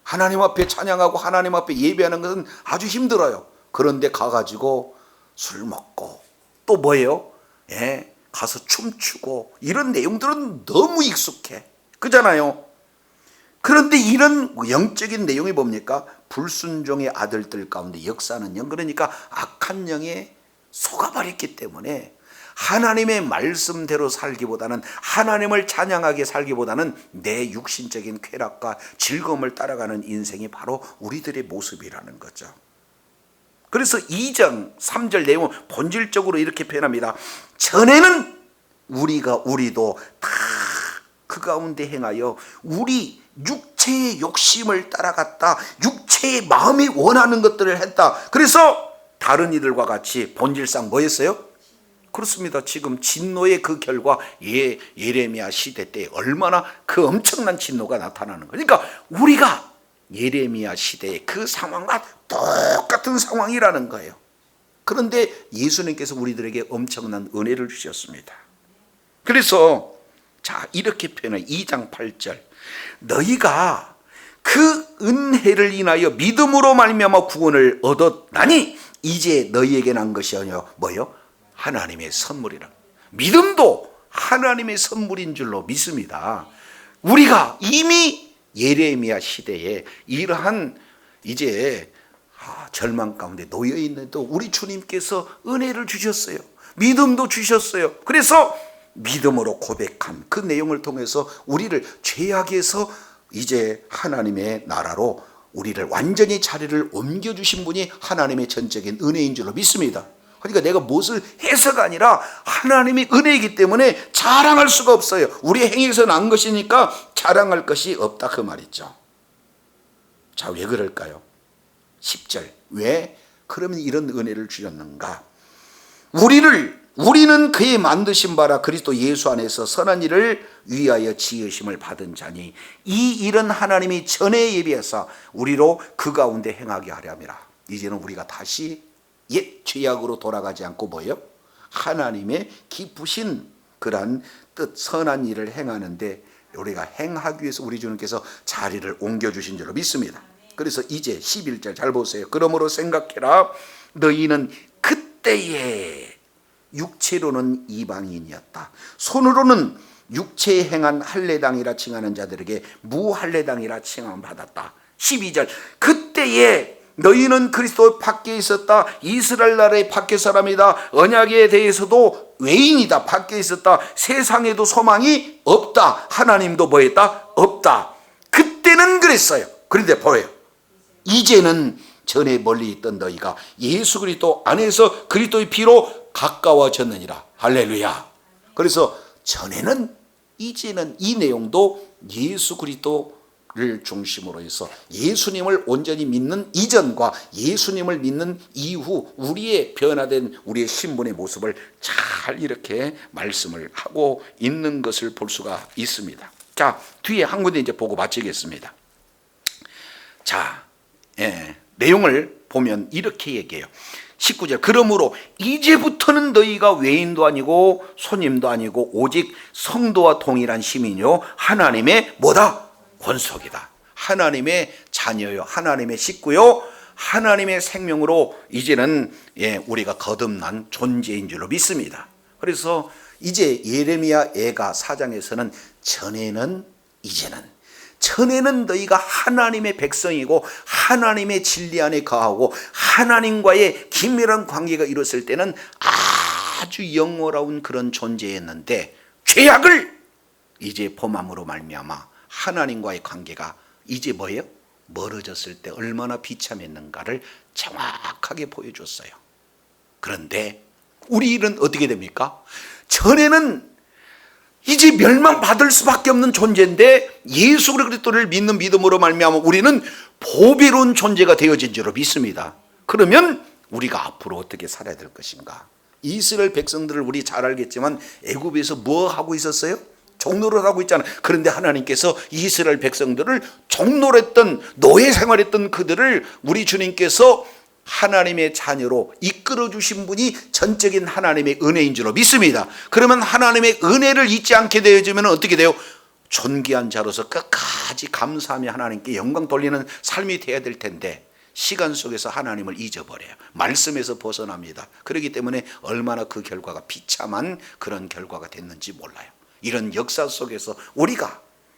[SPEAKER 1] 하나님 앞에 찬양하고 하나님 앞에 예배하는 것은 아주 힘들어요. 그런데 가가지고 술 먹고 또 뭐예요? 가서 춤추고 이런 내용들은 너무 익숙해. 그잖아요. 그런데 이런 영적인 내용이 뭡니까? 불순종의 아들들 가운데 역사하는 영, 그러니까 악한 영에 속아버렸기 때문에 하나님의 말씀대로 살기보다는, 하나님을 찬양하게 살기보다는 내 육신적인 쾌락과 즐거움을 따라가는 인생이 바로 우리들의 모습이라는 거죠. 그래서 2장 3절 내용은 본질적으로 이렇게 표현합니다. 전에는 우리도 다 그 가운데 행하여 우리 육체의 욕심을 따라갔다. 육체의 마음이 원하는 것들을 했다. 그래서 다른 이들과 같이 본질상 뭐였어요? 그렇습니다. 지금 진노의 그 결과 예레미야 시대 때 얼마나 그 엄청난 진노가 나타나는 거예요. 그러니까 우리가 예레미야 시대의 그 상황과 똑같은 상황이라는 거예요. 그런데 예수님께서 우리들에게 엄청난 은혜를 주셨습니다. 그래서 자, 이렇게 표현해요. 2장 8절 너희가 그 은혜를 인하여 믿음으로 말미암아 구원을 얻었나니 이제 너희에게 난 것이 아니요 뭐요? 하나님의 선물이라. 믿음도 하나님의 선물인 줄로 믿습니다. 우리가 이미 예레미야 시대에 이러한 이제 절망 가운데 놓여 있는데도 우리 주님께서 은혜를 주셨어요. 믿음도 주셨어요. 그래서 믿음으로 고백한 그 내용을 통해서 우리를 죄악에서 이제 하나님의 나라로 우리를 완전히 자리를 옮겨주신 분이 하나님의 전적인 은혜인 줄로 믿습니다. 그러니까 내가 무엇을 해서가 아니라 하나님의 은혜이기 때문에 자랑할 수가 없어요. 우리 행위에서 난 것이니까 자랑할 것이 없다 그 말이죠. 자, 왜 그럴까요? 10절 왜 그러면 이런 은혜를 주셨는가? 우리는 그의 만드신 바라 그리스도 예수 안에서 선한 일을 위하여 지으심을 받은 자니 이 일은 하나님이 전에 예비해서 우리로 그 가운데 행하게 하려 함이라. 이제는 우리가 다시 옛 죄악으로 돌아가지 않고 뭐예요? 하나님의 기쁘신 그러한 뜻 선한 일을 행하는데 우리가 행하기 위해서 우리 주님께서 자리를 옮겨주신 줄로 믿습니다. 그래서 이제 11절 잘 보세요. 그러므로 생각해라. 너희는 그때에 육체로는 이방인이었다. 손으로는 육체에 행한 할례당이라 칭하는 자들에게 무할례당이라 칭함을 받았다. 12절 그때에 너희는 그리스도 밖에 있었다. 이스라엘 나라의 밖에 사람이다. 언약에 대해서도 외인이다. 밖에 있었다. 세상에도 소망이 없다. 하나님도 뭐했다? 없다. 그때는 그랬어요. 그런데 보여요. 이제는 전에 멀리 있던 너희가 예수 그리스도 안에서 그리스도의 피로 가까워졌느니라. 할렐루야. 그래서 전에는, 이제는 이 내용도 예수 그리스도를 중심으로 해서 예수님을 온전히 믿는 이전과 예수님을 믿는 이후 우리의 변화된 우리의 신분의 모습을 잘 이렇게 말씀을 하고 있는 것을 볼 수가 있습니다. 자, 뒤에 한 군데 이제 보고 마치겠습니다. 자, 내용을 보면 이렇게 얘기해요. 19절 그러므로 이제부터는 너희가 외인도 아니고 손님도 아니고 오직 성도와 동일한 시민이요 하나님의 뭐다? 권속이다. 하나님의 자녀요, 하나님의 식구요, 하나님의 생명으로 이제는 우리가 거듭난 존재인 줄로 믿습니다. 그래서 이제 예레미야 애가 4장에서는 전에는, 이제는, 전에는 너희가 하나님의 백성이고 하나님의 진리 안에 거하고 하나님과의 긴밀한 관계가 이뤘을 때는 아주 영원로운 그런 존재였는데 죄악을 이제 범함으로 말미암아 하나님과의 관계가 이제 뭐예요? 멀어졌을 때 얼마나 비참했는가를 정확하게 보여줬어요. 그런데 우리 일은 어떻게 됩니까? 전에는 이제 멸망받을 수밖에 없는 존재인데 예수 그리스도를 믿는 믿음으로 말미암아 우리는 보배로운 존재가 되어진 줄로 믿습니다. 그러면 우리가 앞으로 어떻게 살아야 될 것인가? 이스라엘 백성들을 우리 잘 알겠지만 애굽에서 뭐 하고 있었어요? 종노릇하고 있잖아요. 그런데 하나님께서 이스라엘 백성들을 종노릇했던 노예 생활했던 그들을 우리 주님께서 하나님의 자녀로 이끌어 주신 분이 전적인 하나님의 은혜인 줄로 믿습니다. 그러면 하나님의 은혜를 잊지 않게 되어지면 어떻게 돼요? 존귀한 자로서 끝까지 감사하며 하나님께 영광 돌리는 삶이 되어야 될 텐데 시간 속에서 하나님을 잊어버려요. 말씀에서 벗어납니다. 그렇기 때문에 얼마나 그 결과가 비참한 그런 결과가 됐는지 몰라요. 이런 역사 속에서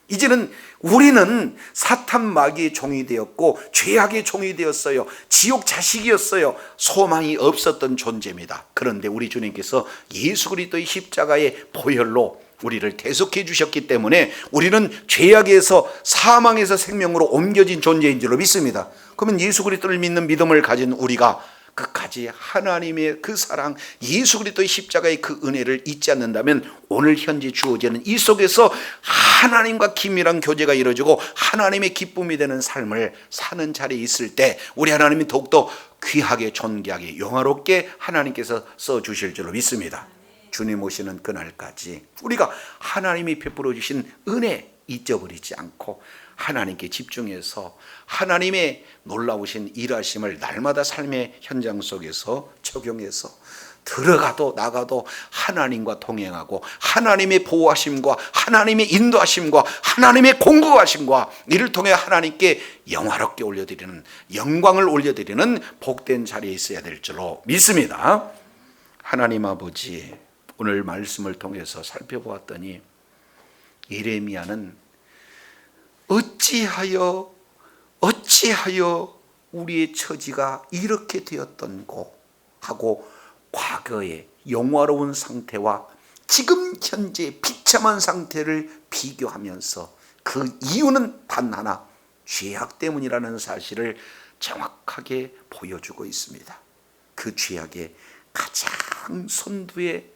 [SPEAKER 1] 이제는 우리는 사탄 마귀의 종이 되었고 죄악의 종이 되었어요. 지옥 자식이었어요. 소망이 없었던 존재입니다. 그런데 우리 주님께서 예수 그리스도의 십자가의 보혈로 우리를 대속해 주셨기 때문에 우리는 죄악에서 사망에서 생명으로 옮겨진 존재인 줄로 믿습니다. 그러면 예수 그리스도를 믿는 믿음을 가진 우리가 끝까지 하나님의 그 사랑, 예수 그리스도의 십자가의 그 은혜를 잊지 않는다면 오늘 현재 주어지는 이 속에서 하나님과 긴밀한 교제가 이루어지고 하나님의 기쁨이 되는 삶을 사는 자리에 있을 때 우리 하나님이 더욱더 귀하게 존귀하게 영화롭게 하나님께서 써주실 줄로 믿습니다. 주님 오시는 그날까지 우리가 하나님이 베풀어 주신 은혜 잊어버리지 않고 하나님께 집중해서 하나님의 놀라우신 일하심을 날마다 삶의 현장 속에서 적용해서 들어가도 나가도 하나님과 동행하고 하나님의 보호하심과 하나님의 인도하심과 하나님의 공급하심과 이를 통해 하나님께 영화롭게 올려드리는 영광을 올려드리는 복된 자리에 있어야 될 줄로 믿습니다. 하나님 아버지, 오늘 말씀을 통해서 살펴보았더니 예레미야는 어찌하여 우리의 처지가 이렇게 되었던고 하고 과거의 영화로운 상태와 지금 현재 비참한 상태를 비교하면서 그 이유는 단 하나, 죄악 때문이라는 사실을 정확하게 보여주고 있습니다. 그 죄악의 가장 선두에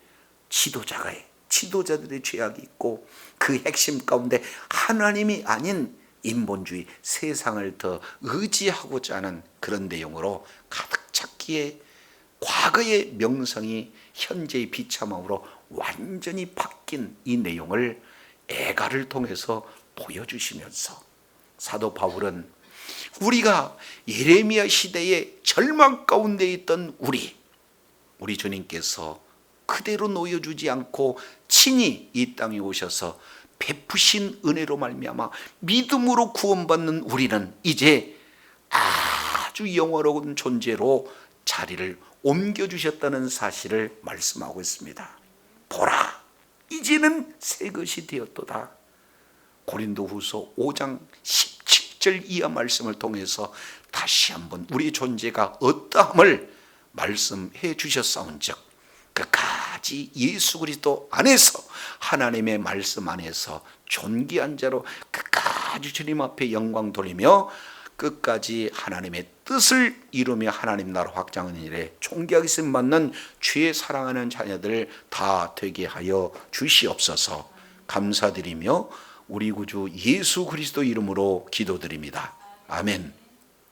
[SPEAKER 1] 지도자들의 죄악이 있고 그 핵심 가운데 하나님이 아닌 인본주의, 세상을 더 의지하고자 하는 그런 내용으로 가득 찼기에 과거의 명성이 현재의 비참함으로 완전히 바뀐 이 내용을 애가를 통해서 보여주시면서 사도 바울은 우리가 예레미야 시대의 절망 가운데 있던 우리 주님께서 그대로 놓여주지 않고 친히 이 땅에 오셔서 베푸신 은혜로 말미암아 믿음으로 구원받는 우리는 이제 아주 영원로운 존재로 자리를 옮겨주셨다는 사실을 말씀하고 있습니다. 보라, 이제는 새 것이 되었도다. 고린도후서 5장 17절 이하 말씀을 통해서 다시 한번 우리 존재가 어떠함을 말씀해 주셨사온즉 끝까지 예수 그리스도 안에서 하나님의 말씀 안에서 존귀한 자로 끝까지 주님 앞에 영광 돌리며 끝까지 하나님의 뜻을 이루며 하나님 나라 확장하는 일에 존귀하게 쓰임 받는 주의 사랑하는 자녀들 다 되게 하여 주시옵소서. 감사드리며 우리 구주 예수 그리스도 이름으로 기도드립니다. 아멘.